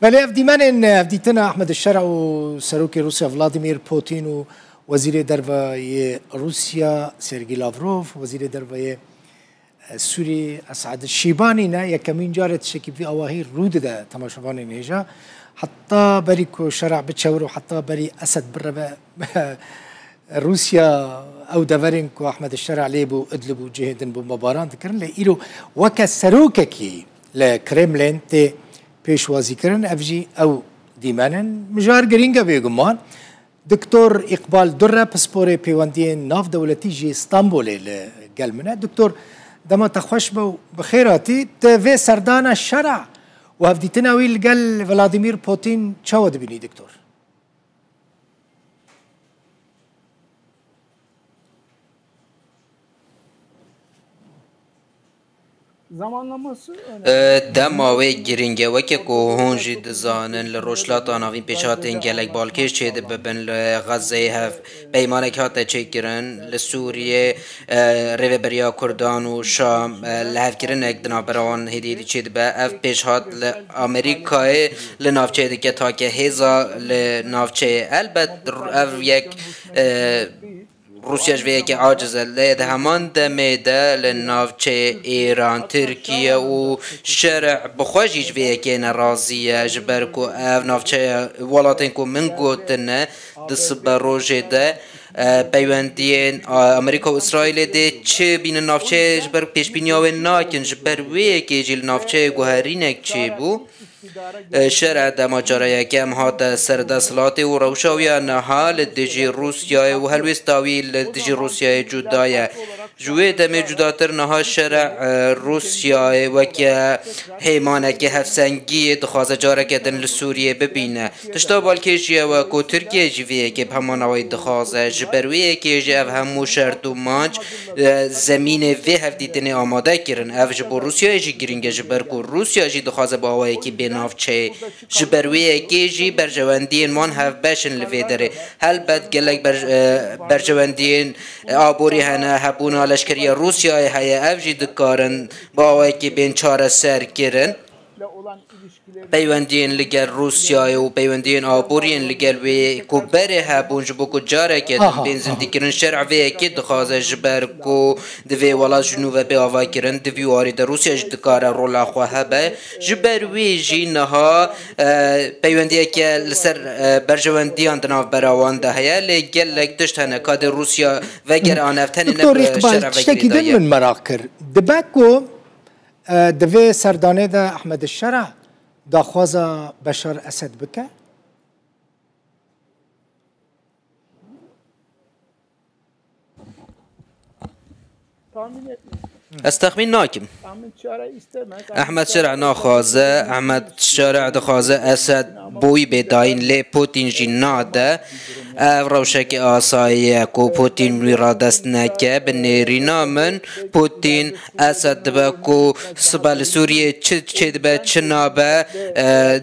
بله افدیتنا احمد الشرع و سروک روسیا ولادیمیر پوتین و وزیر دربای روسیا سرگی لاوروف وزیر دربای سوری اسعد الشیبانی نه یکمین جارت شکی في اواهی رود ده تماشاوان نیجا حتی بری کو شرع بتشاور و حتی بری اسد بر روسيا او دفرين كو احمد الشرع ليبو ادلبو جهدن بمباران ذكرن لإيرو وكا سروككي لكريملين تي بيشوازي كرن افجي او ديمانن مجار جرينجا بيغمان دكتور اقبال درة بسبوري بيواندين ناف دولتي جي اسطنبولي لقلمنا دكتور دما تخوش بو بخيراتي تفي سردانا الشرع وهفدي تناويل قال فلاديمير بوتين تشاود بني دكتور zamanlaması دماوی گرینگه وکه که هونجی دزانن لروشلات آناوین پیشاتین گلک بالکش چه ببن لغزه هف پیمانک هاته چه کرن لسوریه ریو بریا کردان و شام لحف کرن اک دنابران هدیدی چه به اف پیش هات لامریکای لنافچه دیگه تا که هزا لنافچه البت اف یک روسيا جوية كي عاجزة لده همان دميدا لنافچه إيران تركيا و شرع بخواجي جوية كي نرازية جبركو اف نافچه ولاتين كو من قوتنا دسبا روجه ده پیوندین امریکا و اسرائیل ده چه بین نافچه جبر پیش بینیاوه ناکن جبر وی که جیل نافچه گوهرینک چه بو شرع دما جاره کم هات سردسلاتی و روشاوی نها لدیجی روسیا و هلوستاوی لدیجی روسیا جدایه جوی دم جداتر نها شرع روسیا و که حیمانه که هفسنگی دخوازه جاره کدن لسوریه ببینه تشتا بالکیجیه و کو ترکیه جویه که همانوی دخوازه جبرویه که جه همو شرط و مانج زمین وی هفدیدنی آماده کرن اف جبو روسیا جی گرینگه جبر کو روسیا جی دخوازه با آوائه که بنافچه جبرویه که جی برجواندین من هف باشن لوی داره هل بد گلک برجواندین آبوری هنه هبونا لشکری روسیا های اف جی دکارن با آوائه که بین چاره سر کرن پیوندین لگل روسیا و پیوندین آبورین لگل وی کو بره هبون جبو کو جاره که بین زندگیرن شرع وی که دخوازه جبر کو دوی والا جنوب به آوا کرن دوی واری در روسیا جدکار رولا خواه به جبر وی جی نها پیوندی که لسر برجواندیان دناف براوان ده هیا لگل لگتشت هنه کاد روسیا وگر آنفتن دکتور اقبال تشتکی دن من مراکر دبکو دوی سردانه ده احمد الشرع داخوازا بشار اسد بکه tahmin etmiyorum. استخمين ناكم احمد شرع ناخوازه احمد شرع دخوازه اسد بوي بداين لي بوتين جناده روشك آسایه کو پوتین ویرادست نکه بنیرینا من پوتین اسد بکو سبال سوریه چه به چنابه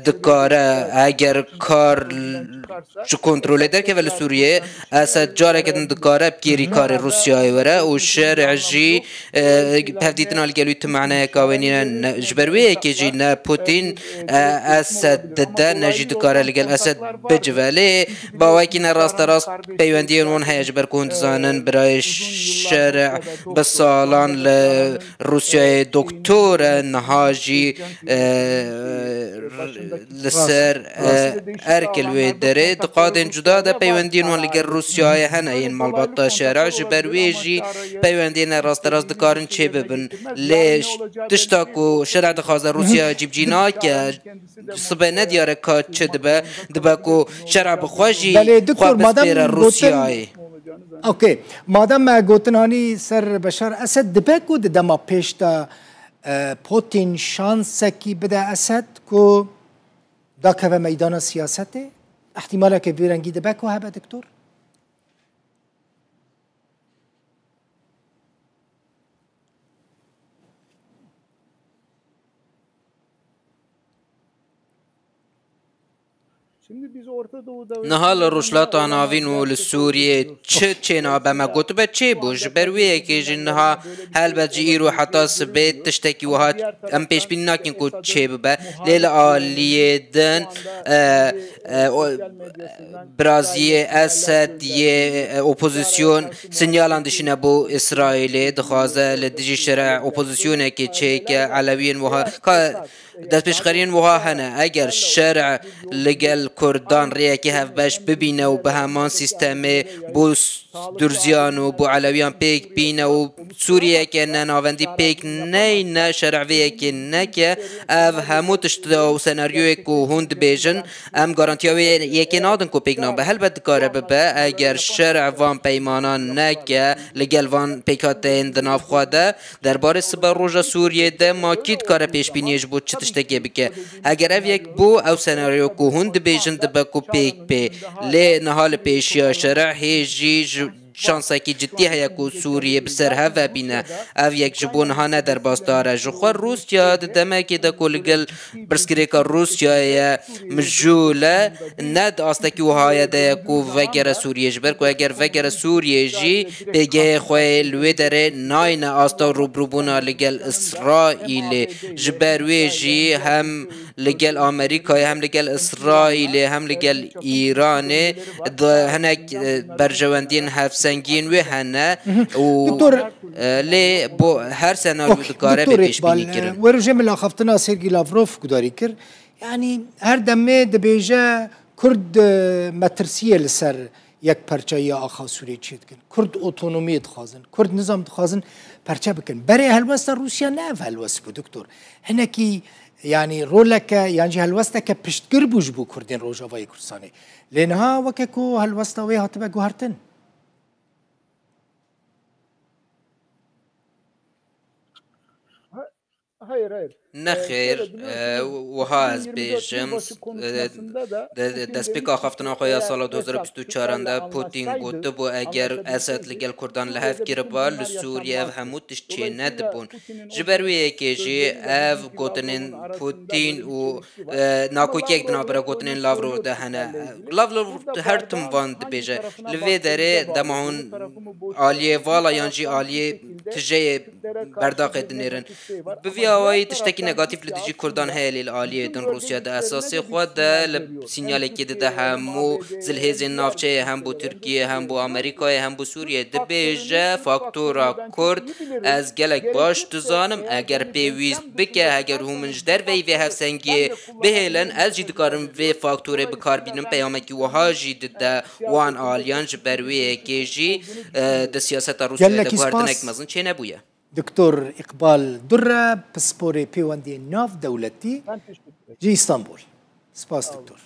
دکاره اگر کار چو کنترل در که ولی سوریه اسد جاره که دکاره بگیری کار روسیای وره و شرع جی تفديدنا الجلويت معنا كاوينينا جبرويه كيجي نا بوتين اسد ددا نجد كار لقال اسد بجفالي بواكينا راست بيوانديون ون هيا جبر كون زانن براي شارع بصالان لروسيا دكتور نهاجي لسر اركل ويدري دقادن جدا دا بيوانديون ون لقال روسيا هناين مالباطا شارع جبرويجي بيواندينا راست دكارن چه ببن لیش تشتاکو شرع دخوازه روسیا جیب جینا که صبح ندیاره که چه دبه کو شرع بخواجی خواب بسپیر روسیای اوکی مادام ما گوتنانی سر بشار اسد دبه کو دما پیشتا پوتین شانسکی بده اسد کو دا که میدان سیاسته احتمالا که بیرنگی دبه کو هبه دکتور Şimdi biz Orta Doğu'da نهال روشلات آناوین و لسوریه چه نابه ما گوت به چه بوش برویه که جنها هل بجی ایرو حتی سبت تشتکی و هات ام پیش بین ناکن کو چه ببه لیل آلیه دن برازیل اسد یه اپوزیسیون سنیالان دشینه بو اسرائیل دخوازه لدجی شرع اپوزیسیونه که چه که علویین وها دست پیش خرین وها هنه اگر شرع لگل کردان ریه که هف باش ببینه و به همان سیستم بو درزیان و بو علویان پیک بینه و سوریه که نناوندی پیک نه شرعویه که نه که او همو تشت و سناریوی که هند بیجن ام گارانتیاوی یکی نادن که پیک نام به هل بد کاره ببه اگر شرع وان پیمانان نه که لگل وان پیکات اندناف خواده درباره سبا روژا سوریه ده ماکید کاره پیش بینیش بود چه تشتگی بکه اگر او یک بو او سناریو که هند بیجن ده بکو پیک پی لی نهال پیشیا شرع هیجی شانسه که جدی هیا که سوریه بسر هوا بینه او یک جبون ها ندر باز داره جخور روسیا دمه که ده کلگل برسکره که روسیا مجوله ند آسته که وهای ده که وگر سوریه جبر که اگر وگر سوریه جی بگه خواه لوی داره ناین آسته روبروبونا لگل اسرائیل جبروی جی هم لگل آمریکای هم لگل اسرائیل هم لگل ایران هنک برجواندین هفت سنگین و هنه و لی بو هر سناریو دکاره به پیش بینی کرن و رژیم لاخفتنا سرگی لاوروف کداری کر یعنی هر دمه دبیجه کرد مترسیه لسر یک پرچه یا آخا سوریه چید کن کرد اوتونومی دخوازن کرد نظام دخوازن پرچه بکن برای هلوست روسیا نه هلوست بو دکتور هنکی يعني رولك يعني هالوستا بشتكر بوج بو كردين روجاواي كردستاني لانها وككو هالوستا ويها تبقى جوهرتن hayır. نخیر و ها از بیجم دست پیکا خفتنا خویا سال 2024 پوتین گوته بو اگر اسد لگل کردان لحف گیره با لسوریه و هموتش چه ندبون جبرویه که جی او گوتنین پوتین و ناکوکی یک دنابرا گوتنین لاورو ده هنه لاورو هر تم واند بیجه لوی داره دماهون آلیه والا یانجی آلیه تجه برداقه دنیرن بوی آوائی تشتکی نگاتیف لدیجی کردان هیلی العالیه دن روسیا ده اساسی خود ده سینیالی که ده همو زلهز نافچه هم بو ترکیه هم بو امریکای هم بو سوریه ده بیجه فاکتورا کرد از گلک باش دزانم اگر پیویست بکه اگر همونج در وی هفسنگی بهلن از جی دکارم وی فاکتوره بکار بینم پیامه که وها جی ده وان آلیان جبرویه که جی ده سیاست روسیا ده گوهردنک مزن چه نبویه دكتور إقبال درة بسبوري بيواندي ناف دولتي جي اسطنبول سباس دكتور